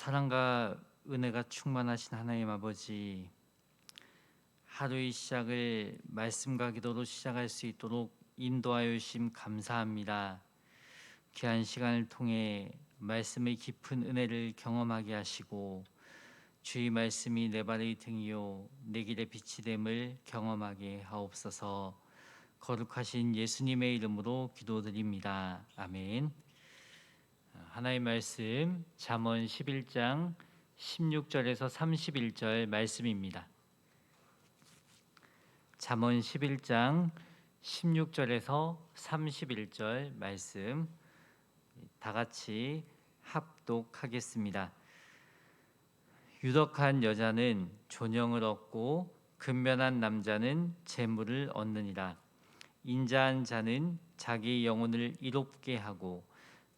사랑과 은혜가 충만하신 하나님 아버지, 하루의 시작을 말씀과 기도로 시작할 수 있도록 인도하여 주심 감사합니다. 귀한 시간을 통해 말씀의 깊은 은혜를 경험하게 하시고 주의 말씀이 내 발의 등이요 내 길의 빛이 됨을 경험하게 하옵소서. 거룩하신 예수님의 이름으로 기도드립니다. 아멘. 하나님 말씀 잠언 11장 16절에서 31절 말씀입니다. 잠언 11장 16절에서 31절 말씀 다 같이 합독하겠습니다. 유덕한 여자는 존영을 얻고 근면한 남자는 재물을 얻느니라. 인자한 자는 자기 영혼을 이롭게 하고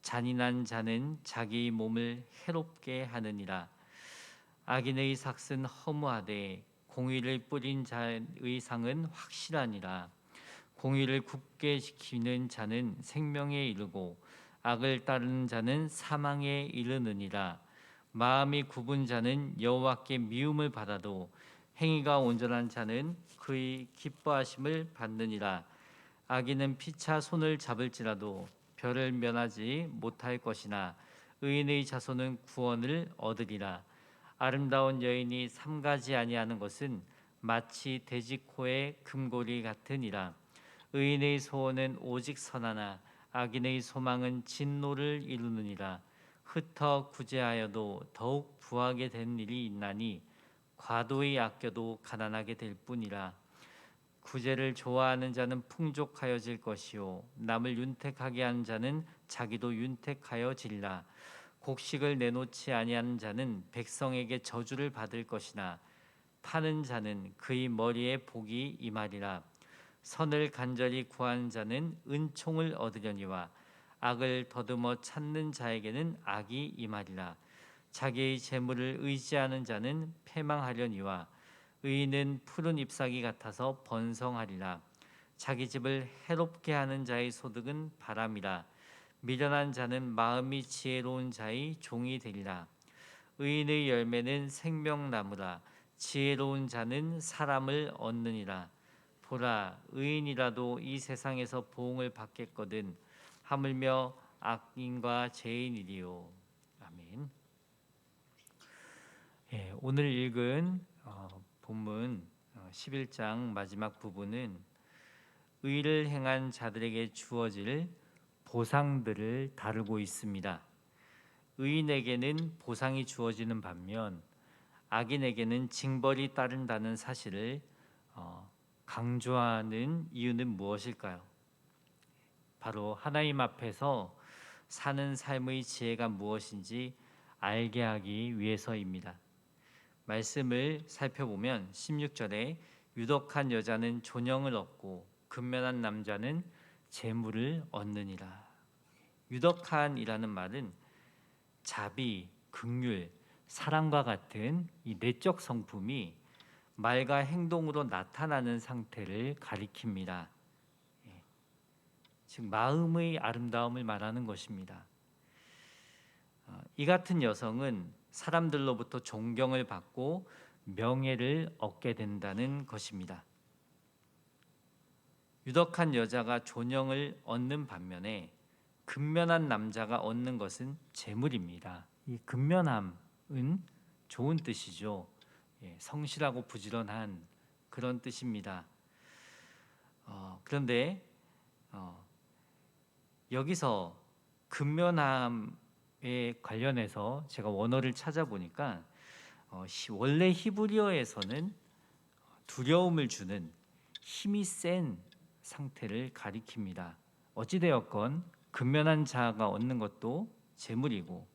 잔인한 자는 자기 몸을 해롭게 하느니라. 악인의 삭은 허무하되 공의를 뿌린 자의 상은 확실하니라. 공의를 굳게 지키는 자는 생명에 이르고 악을 따르는 자는 사망에 이르느니라. 마음이 굽은 자는 여호와께 미움을 받아도 행위가 온전한 자는 그의 기뻐하심을 받느니라. 악인은 피차 손을 잡을지라도 별을 면하지 못할 것이나 의인의 자손은 구원을 얻으리라. 아름다운 여인이 삼가지 아니하는 것은 마치 돼지코의 금고리 같으니라. 의인의 소원은 오직 선하나 악인의 소망은 진노를 이루느니라. 흩어 구제하여도 더욱 부하게 된 일이 있나니 과도히 아껴도 가난하게 될 뿐이라. 구제를 좋아하는 자는 풍족하여질 것이요 남을 윤택하게 하는 자는 자기도 윤택하여질라. 곡식을 내놓지 아니하는 자는 백성에게 저주를 받을 것이나 파는 자는 그의 머리에 복이 임하리라. 선을 간절히 구하는 자는 은총을 얻으려니와 악을 더듬어 찾는 자에게는 악이 임하리라. 자기의 재물을 의지하는 자는 패망하려니와 의인은 푸른 잎사귀 같아서 번성하리라. 자기 집을 해롭게 하는 자의 소득은 바람이라. 미련한 자는 마음이 지혜로운 자의 종이 되리라. 의인의 열매는 생명나무라. 지혜로운 자는 사람을 얻느니라. 보라, 의인이라도 이 세상에서 보응을 받겠거든 하물며 악인과 죄인이리요. 아멘. 오늘 읽은 본문 11장 마지막 부분은 의를 행한 자들에게 주어질 보상들을 다루고 있습니다. 의인에게는 보상이 주어지는 반면 악인에게는 징벌이 따른다는 사실을 강조하는 이유는 무엇일까요? 바로 하나님 앞에서 사는 삶의 지혜가 무엇인지 알게 하기 위해서입니다. 말씀을 살펴보면 16절에 유덕한 여자는 존영을 얻고 근면한 남자는 재물을 얻느니라. 유덕한이라는 말은 자비, 긍휼, 사랑과 같은 이 내적 성품이 말과 행동으로 나타나는 상태를 가리킵니다. 즉 마음의 아름다움을 말하는 것입니다. 이 같은 여성은 사람들로부터 존경을 받고 명예를 얻게 된다는 것입니다. 유덕한 여자가 존영을 얻는 반면에 근면한 남자가 얻는 것은 재물입니다. 이 근면함은 좋은 뜻이죠. 성실하고 부지런한 그런 뜻입니다. 그런데 여기서 근면함에 관련해서 제가 원어를 찾아보니까 원래 히브리어에서는 두려움을 주는 힘이 센 상태를 가리킵니다. 어찌되었건 근면한 자가 얻는 것도 재물이고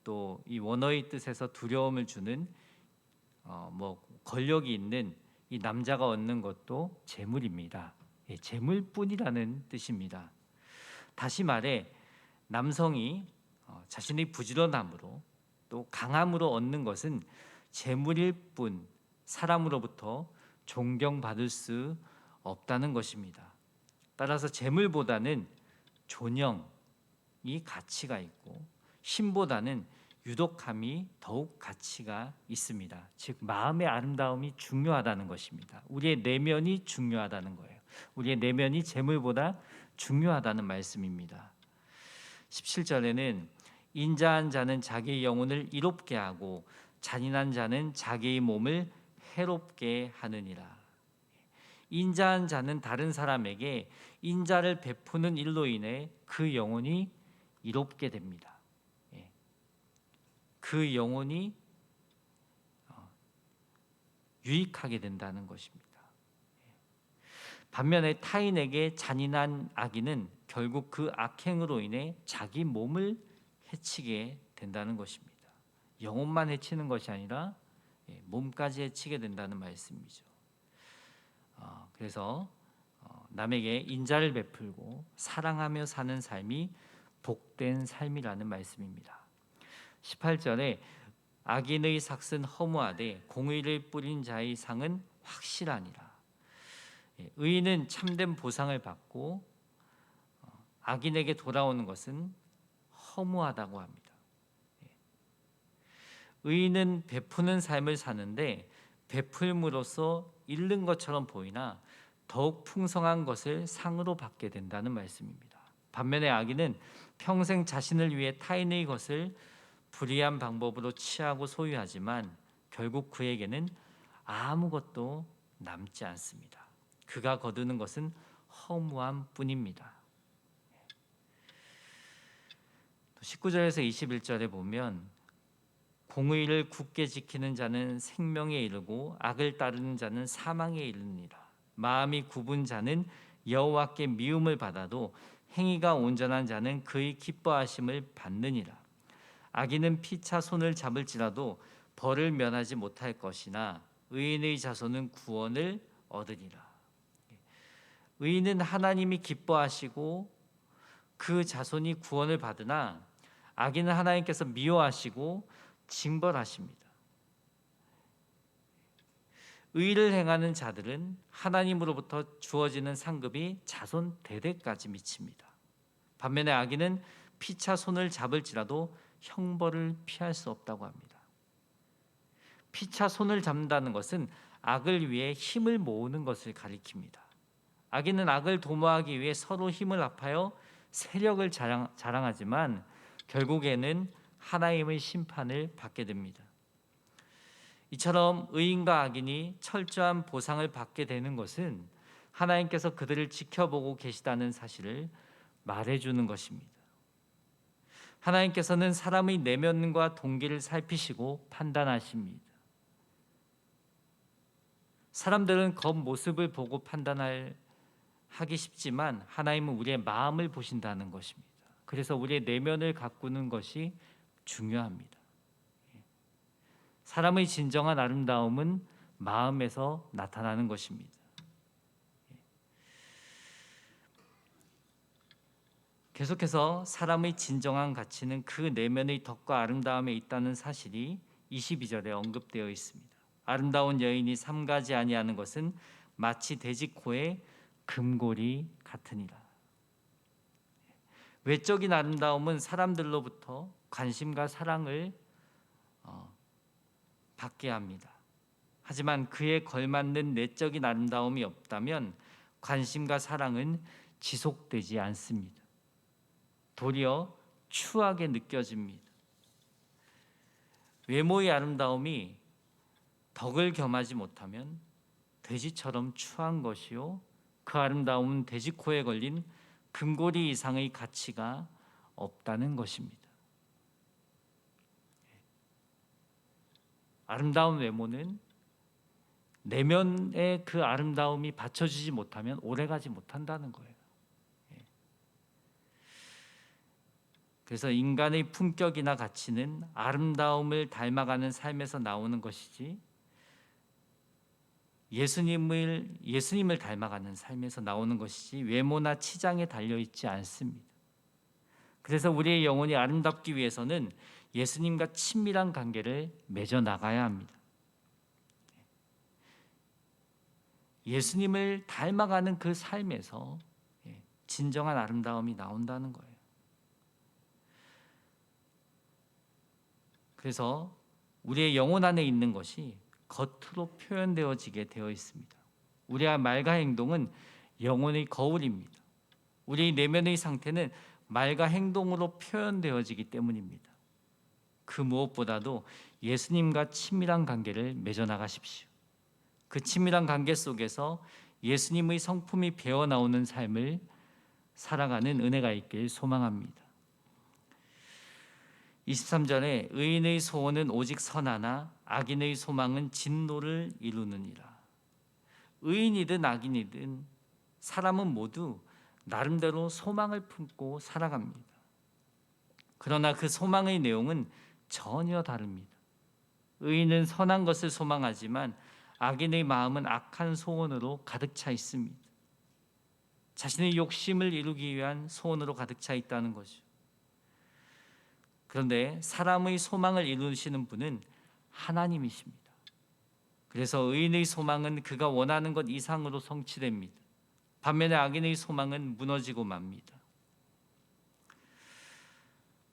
또 이 원어의 뜻에서 두려움을 주는 권력이 있는 이 남자가 얻는 것도 재물입니다. 재물뿐이라는 뜻입니다. 다시 말해 남성이 자신의 부지런함으로 또 강함으로 얻는 것은 재물일 뿐 사람으로부터 존경받을 수 없다는 것입니다. 따라서 재물보다는 존영이 가치가 있고 힘보다는 유독함이 더욱 가치가 있습니다. 즉 마음의 아름다움이 중요하다는 것입니다. 우리의 내면이 중요하다는 거예요. 우리의 내면이 재물보다 중요하다는 말씀입니다. 17절에는 인자한 자는 자기의 영혼을 이롭게 하고 잔인한 자는 자기의 몸을 해롭게 하느니라. 인자한 자는 다른 사람에게 인자를 베푸는 일로 인해 그 영혼이 이롭게 됩니다. 그 영혼이 유익하게 된다는 것입니다. 반면에 타인에게 잔인한 악인은 결국 그 악행으로 인해 자기 몸을 해치게 된다는 것입니다. 영혼만 해치는 것이 아니라 몸까지 해치게 된다는 말씀이죠. 그래서 남에게 인자를 베풀고 사랑하며 사는 삶이 복된 삶이라는 말씀입니다. 18절에 악인의 삭은 허무하되 공의를 뿌린 자의 상은 확실하니라. 의인은 참된 보상을 받고 악인에게 돌아오는 것은 허무하다고 합니다. 의인은 베푸는 삶을 사는데 베풀므로써 잃는 것처럼 보이나 더욱 풍성한 것을 상으로 받게 된다는 말씀입니다. 반면에 악인은 평생 자신을 위해 타인의 것을 불의한 방법으로 취하고 소유하지만 결국 그에게는 아무것도 남지 않습니다. 그가 거두는 것은 허무함 뿐입니다. 19절에서 21절에 보면 공의를 굳게 지키는 자는 생명에 이르고 악을 따르는 자는 사망에 이르니라. 마음이 굽은 자는 여호와께 미움을 받아도 행위가 온전한 자는 그의 기뻐하심을 받느니라. 악인은 피차 손을 잡을지라도 벌을 면하지 못할 것이나 의인의 자손은 구원을 얻으리라. 의인은 하나님이 기뻐하시고 그 자손이 구원을 받으나 악인은 하나님께서 미워하시고 징벌하십니다. 의를 행하는 자들은 하나님으로부터 주어지는 상급이 자손 대대까지 미칩니다. 반면에 악인은 피차 손을 잡을지라도 형벌을 피할 수 없다고 합니다. 피차 손을 잡는다는 것은 악을 위해 힘을 모으는 것을 가리킵니다. 악인은 악을 도모하기 위해 서로 힘을 합하여 세력을 자랑하지만 결국에는 하나님의 심판을 받게 됩니다. 이처럼 의인과 악인이 철저한 보상을 받게 되는 것은 하나님께서 그들을 지켜보고 계시다는 사실을 말해주는 것입니다. 하나님께서는 사람의 내면과 동기를 살피시고 판단하십니다. 사람들은 겉모습을 보고 하기 쉽지만 하나님은 우리의 마음을 보신다는 것입니다. 그래서 우리의 내면을 가꾸는 것이 중요합니다. 사람의 진정한 아름다움은 마음에서 나타나는 것입니다. 계속해서 사람의 진정한 가치는 그 내면의 덕과 아름다움에 있다는 사실이 22절에 언급되어 있습니다. 아름다운 여인이 삼가지 아니하는 것은 마치 돼지코의 금골이 같으니라. 외적인 아름다움은 사람들로부터 관심과 사랑을 받게 합니다. 하지만 그에 걸맞는 내적인 아름다움이 없다면 관심과 사랑은 지속되지 않습니다. 도리어 추하게 느껴집니다. 외모의 아름다움이 덕을 겸하지 못하면 돼지처럼 추한 것이요 그 아름다움은 돼지코에 걸린 금고리 이상의 가치가 없다는 것입니다. 아름다운 외모는 내면의 그 아름다움이 받쳐주지 못하면 오래가지 못한다는 거예요. 그래서 인간의 품격이나 가치는 아름다움을 닮아가는 삶에서 나오는 것이지 예수님을 닮아가는 삶에서 나오는 것이지 외모나 치장에 달려있지 않습니다. 그래서 우리의 영혼이 아름답기 위해서는 예수님과 친밀한 관계를 맺어 나가야 합니다. 예수님을 닮아가는 그 삶에서 진정한 아름다움이 나온다는 거예요. 그래서 우리의 영혼 안에 있는 것이 겉으로 표현되어지게 되어 있습니다. 우리의 말과 행동은 영혼의 거울입니다. 우리 내면의 상태는 말과 행동으로 표현되어지기 때문입니다. 그 무엇보다도 예수님과 친밀한 관계를 맺어 나가십시오. 그 친밀한 관계 속에서 예수님의 성품이 배어 나오는 삶을 살아가는 은혜가 있길 소망합니다. 23절에 의인의 소원은 오직 선하나 악인의 소망은 진노를 이루느니라. 의인이든 악인이든 사람은 모두 나름대로 소망을 품고 살아갑니다. 그러나 그 소망의 내용은 전혀 다릅니다. 의인은 선한 것을 소망하지만 악인의 마음은 악한 소원으로 가득 차 있습니다. 자신의 욕심을 이루기 위한 소원으로 가득 차 있다는 거죠. 그런데 사람의 소망을 이루시는 분은 하나님이십니다. 그래서 의인의 소망은 그가 원하는 것 이상으로 성취됩니다. 반면에 악인의 소망은 무너지고 맙니다.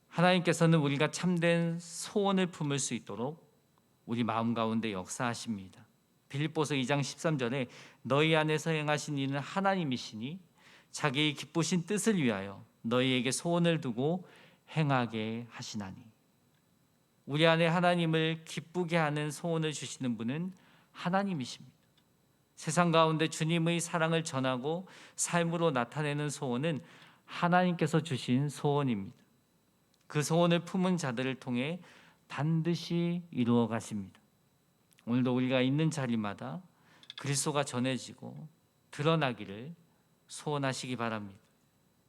하나님께서는 우리가 참된 소원을 품을 수 있도록 우리 마음 가운데 역사하십니다. 빌립보서 2장 13절에 너희 안에서 행하신 이는 하나님이시니 자기의 기쁘신 뜻을 위하여 너희에게 소원을 두고 행하게 하시나니. 우리 안에 하나님을 기쁘게 하는 소원을 주시는 분은 하나님이십니다. 세상 가운데 주님의 사랑을 전하고 삶으로 나타내는 소원은 하나님께서 주신 소원입니다. 그 소원을 품은 자들을 통해 반드시 이루어 가십니다. 오늘도 우리가 있는 자리마다 그리스도가 전해지고 드러나기를 소원하시기 바랍니다.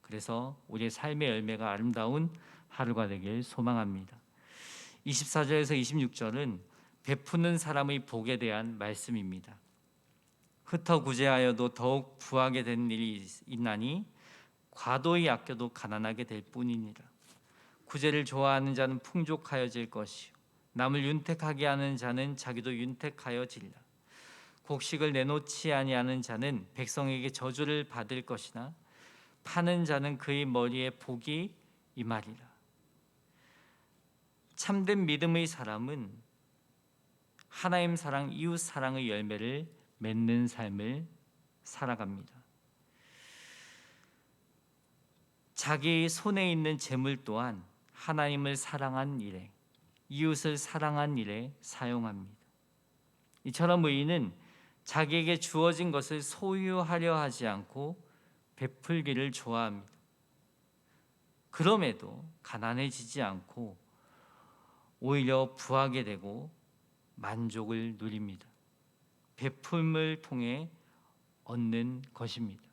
그래서 우리의 삶의 열매가 아름다운 하루가 되길 소망합니다. 24절에서 26절은 베푸는 사람의 복에 대한 말씀입니다. 흩어 구제하여도 더욱 부하게 되는 일이 있나니 과도히 아껴도 가난하게 될 뿐이니라. 구제를 좋아하는 자는 풍족하여질 것이요 남을 윤택하게 하는 자는 자기도 윤택하여지리라. 곡식을 내놓지 아니하는 자는 백성에게 저주를 받을 것이나 파는 자는 그의 머리에 복이 임하리라. 참된 믿음의 사람은 하나님 사랑, 이웃 사랑의 열매를 맺는 삶을 살아갑니다. 자기 손에 있는 재물 또한 하나님을 사랑한 일에, 이웃을 사랑한 일에 사용합니다. 이처럼 의인은 자기에게 주어진 것을 소유하려 하지 않고 베풀기를 좋아합니다. 그럼에도 가난해지지 않고 오히려 부하게 되고 만족을 누립니다. 베품을 통해 얻는 것입니다.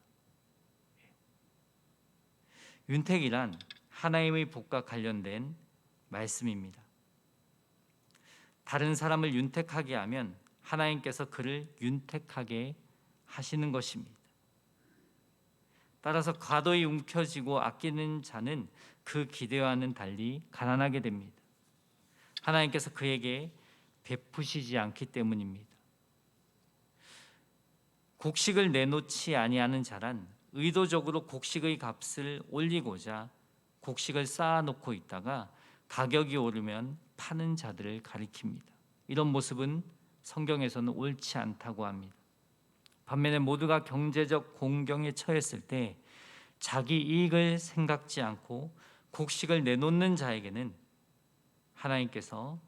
윤택이란 하나님의 복과 관련된 말씀입니다. 다른 사람을 윤택하게 하면 하나님께서 그를 윤택하게 하시는 것입니다. 따라서 과도히 움켜쥐고 아끼는 자는 그 기대와는 달리 가난하게 됩니다. 하나님께서 그에게 베푸시지 않기 때문입니다. 곡식을 내놓지 아니하는 자란 의도적으로 곡식의 값을 올리고자 곡식을 쌓아놓고 있다가 가격이 오르면 파는 자들을 가리킵니다. 이런 모습은 성경에서는 옳지 않다고 합니다. 반면에 모두가 경제적 공경에 처했을 때 자기 이익을 생각지 않고 곡식을 내놓는 자에게는 하나님께서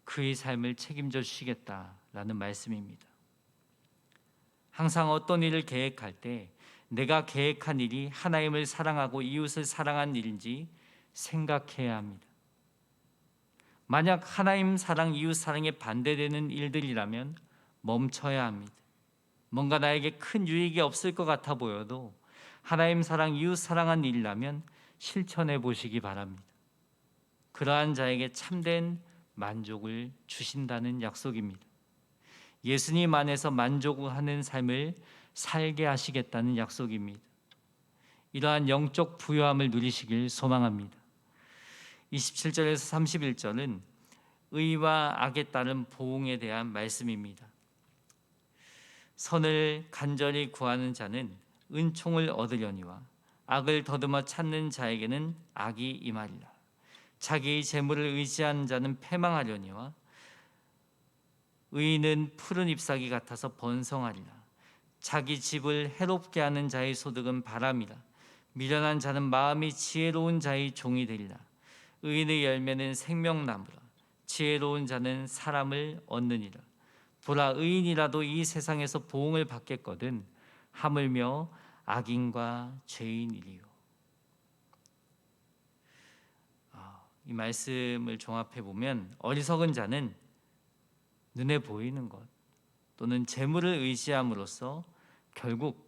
그의 삶을 책임져 주시겠다라는 말씀입니다. 항상 어떤 일을 계획할 때 내가 계획한 일이 하나님을 사랑하고 이웃을 사랑한 일인지 생각해야 합니다. 만약 하나님 사랑, 이웃 사랑에 반대되는 일들이라면 멈춰야 합니다. 뭔가 나에게 큰 유익이 없을 것 같아 보여도 하나님 사랑, 이웃 사랑한 일이라면 실천해 보시기 바랍니다. 그러한 자에게 참된 만족을 주신다는 약속입니다. 예수님 안에서 만족하는 삶을 살게 하시겠다는 약속입니다. 이러한 영적 부요함을 누리시길 소망합니다. 27절에서 31절은 의와 악에 따른 보응에 대한 말씀입니다. 선을 간절히 구하는 자는 은총을 얻으려니와 악을 더듬어 찾는 자에게는 악이 임하리라. 자기의 재물을 의지한 자는 패망하려니와 의인은 푸른 잎사귀 같아서 번성하리라. 자기 집을 해롭게 하는 자의 소득은 바람이라. 미련한 자는 마음이 지혜로운 자의 종이 되리라. 의인의 열매는 생명나무라. 지혜로운 자는 사람을 얻느니라. 보라, 의인이라도 이 세상에서 보응을 받겠거든 하물며 악인과 죄인이리요. 이 말씀을 종합해 보면 어리석은 자는 눈에 보이는 것 또는 재물을 의지함으로써 결국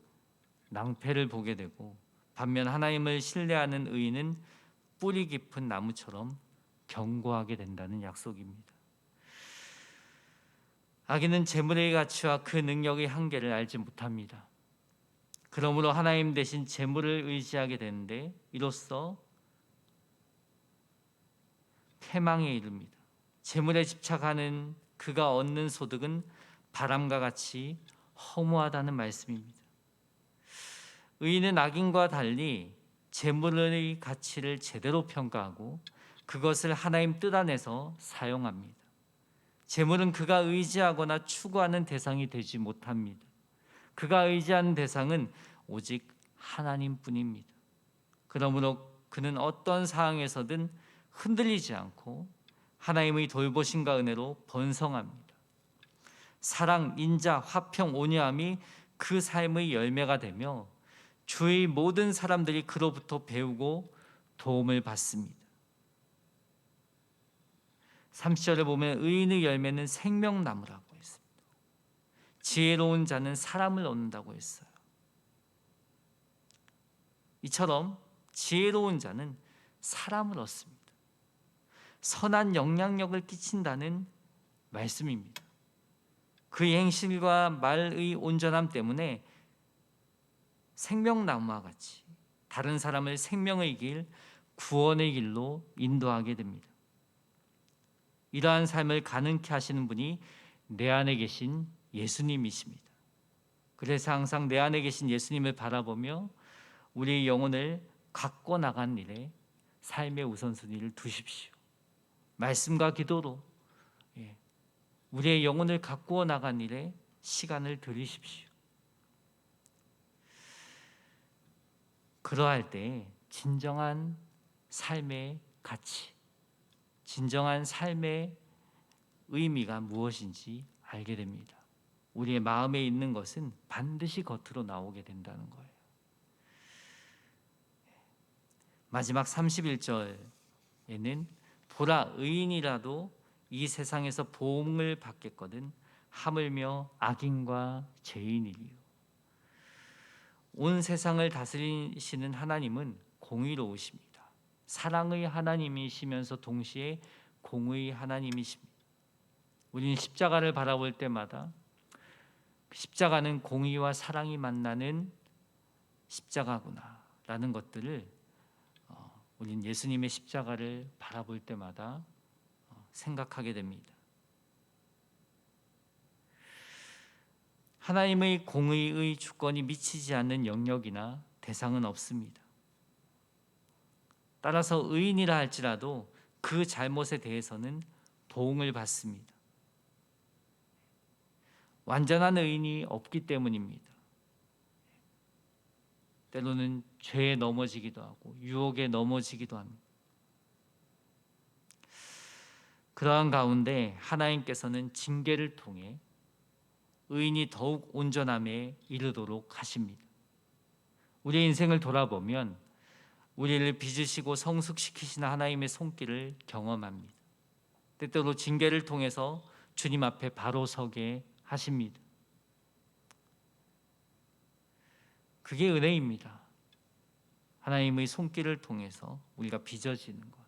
낭패를 보게 되고, 반면 하나님을 신뢰하는 의인은 뿌리 깊은 나무처럼 견고하게 된다는 약속입니다. 악인은 재물의 가치와 그 능력의 한계를 알지 못합니다. 그러므로 하나님 대신 재물을 의지하게 되는데 이로써 패망에 이릅니다. 재물에 집착하는 그가 얻는 소득은 바람과 같이 허무하다는 말씀입니다. 의인은 악인과 달리 재물의 가치를 제대로 평가하고 그것을 하나님 뜻 안에서 사용합니다. 재물은 그가 의지하거나 추구하는 대상이 되지 못합니다. 그가 의지하는 대상은 오직 하나님뿐입니다. 그러므로 그는 어떤 상황에서든 흔들리지 않고 하나님의 돌보심과 은혜로 번성합니다. 사랑, 인자, 화평, 온유함이 그 삶의 열매가 되며 주의 모든 사람들이 그로부터 배우고 도움을 받습니다. 30절에 보면 의인의 열매는 생명나무라고 했습니다. 지혜로운 자는 사람을 얻는다고 했어요. 이처럼 지혜로운 자는 사람을 얻습니다. 선한 영향력을 끼친다는 말씀입니다. 그의 행실과 말의 온전함 때문에 생명나무와 같이 다른 사람을 생명의 길, 구원의 길로 인도하게 됩니다. 이러한 삶을 가능케 하시는 분이 내 안에 계신 예수님이십니다. 그래서 항상 내 안에 계신 예수님을 바라보며 우리의 영혼을 갖고 나간 일에 삶의 우선순위를 두십시오. 말씀과 기도로 우리의 영혼을 갖고 나간 일에 시간을 들이십시오. 그러할 때 진정한 삶의 가치, 진정한 삶의 의미가 무엇인지 알게 됩니다. 우리의 마음에 있는 것은 반드시 겉으로 나오게 된다는 거예요. 마지막 31절에는 보라, 의인이라도 이 세상에서 보응을 받겠거든 하물며 악인과 죄인이리요. 온 세상을 다스리시는 하나님은 공의로우십니다. 사랑의 하나님이시면서 동시에 공의 하나님이십니다. 우리는 십자가를 바라볼 때마다 십자가는 공의와 사랑이 만나는 십자가구나라는 것들을 우리는 예수님의 십자가를 바라볼 때마다 생각하게 됩니다. 하나님의 공의의 주권이 미치지 않는 영역이나 대상은 없습니다. 따라서 의인이라 할지라도 그 잘못에 대해서는 보응을 받습니다. 완전한 의인이 없기 때문입니다. 때로는 죄에 넘어지기도 하고 유혹에 넘어지기도 합니다. 그러한 가운데 하나님께서는 징계를 통해 의인이 더욱 온전함에 이르도록 하십니다. 우리의 인생을 돌아보면 우리를 빚으시고 성숙시키시는 하나님의 손길을 경험합니다. 때때로 징계를 통해서 주님 앞에 바로 서게 하십니다. 그게 은혜입니다. 하나님의 손길을 통해서 우리가 빚어지는 것,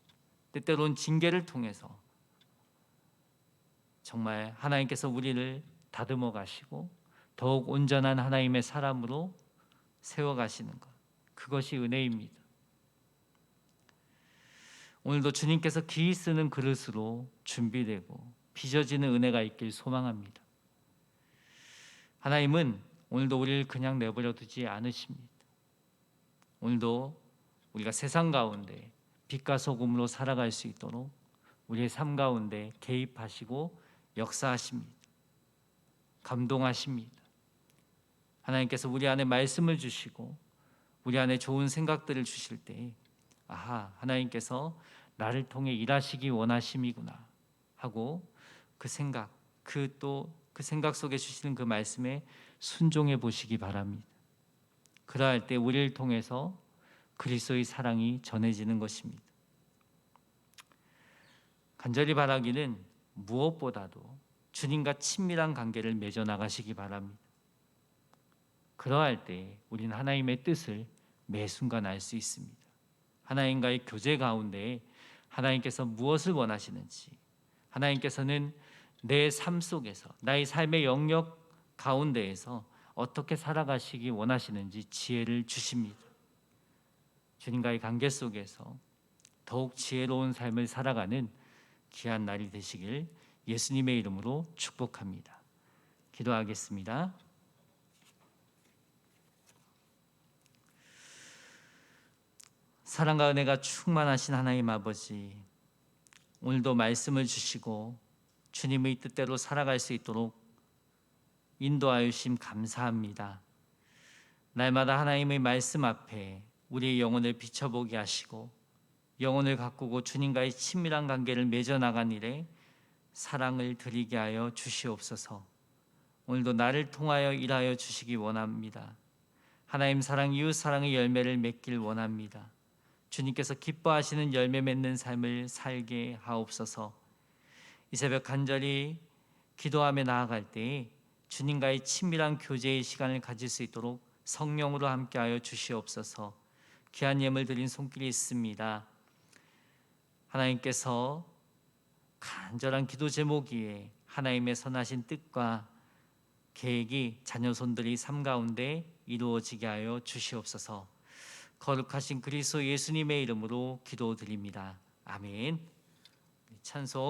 때때로는 징계를 통해서 정말 하나님께서 우리를 다듬어 가시고 더욱 온전한 하나님의 사람으로 세워 가시는 것, 그것이 은혜입니다. 오늘도 주님께서 기이 쓰는 그릇으로 준비되고 빚어지는 은혜가 있길 소망합니다. 하나님은 오늘도 우리를 그냥 내버려 두지 않으십니다. 오늘도 우리가 세상 가운데 빛과 소금으로 살아갈 수 있도록 우리의 삶 가운데 개입하시고 역사하십니다. 감동하십니다. 하나님께서 우리 안에 말씀을 주시고 우리 안에 좋은 생각들을 주실 때 아하, 하나님께서 나를 통해 일하시기 원하심이구나 하고 그 생각, 그 생각 속에 주시는 그 말씀에 순종해 보시기 바랍니다. 그러할 때 우리를 통해서 그리스도의 사랑이 전해지는 것입니다. 간절히 바라기는 무엇보다도 주님과 친밀한 관계를 맺어 나가시기 바랍니다. 그러할 때 우리는 하나님의 뜻을 매 순간 알 수 있습니다. 하나님과의 교제 가운데 하나님께서 무엇을 원하시는지, 하나님께서는 내 삶 속에서 나의 삶의 영역 가운데에서 어떻게 살아가시기 원하시는지 지혜를 주십니다. 주님과의 관계 속에서 더욱 지혜로운 삶을 살아가는 귀한 날이 되시길 예수님의 이름으로 축복합니다. 기도하겠습니다. 사랑과 은혜가 충만하신 하나님 아버지, 오늘도 말씀을 주시고 주님의 뜻대로 살아갈 수 있도록 인도하여 주심 감사합니다. 날마다 하나님의 말씀 앞에 우리의 영혼을 비춰보게 하시고 영혼을 가꾸고 주님과의 친밀한 관계를 맺어 나간 일에 사랑을 드리게 하여 주시옵소서. 오늘도 나를 통하여 일하여 주시기 원합니다. 하나님 사랑, 이웃 사랑의 열매를 맺길 원합니다. 주님께서 기뻐하시는 열매 맺는 삶을 살게 하옵소서. 이 새벽 간절히 기도하며 나아갈 때 주님과의 친밀한 교제의 시간을 가질 수 있도록 성령으로 함께하여 주시옵소서. 귀한 예물 드린 손길이 있습니다. 하나님께서 간절한 기도 제목이에 하나님의 선하신 뜻과 계획이 자녀 손들이 삶 가운데 이루어지게 하여 주시옵소서. 거룩하신 그리스도 예수님의 이름으로 기도드립니다. 아멘. 찬송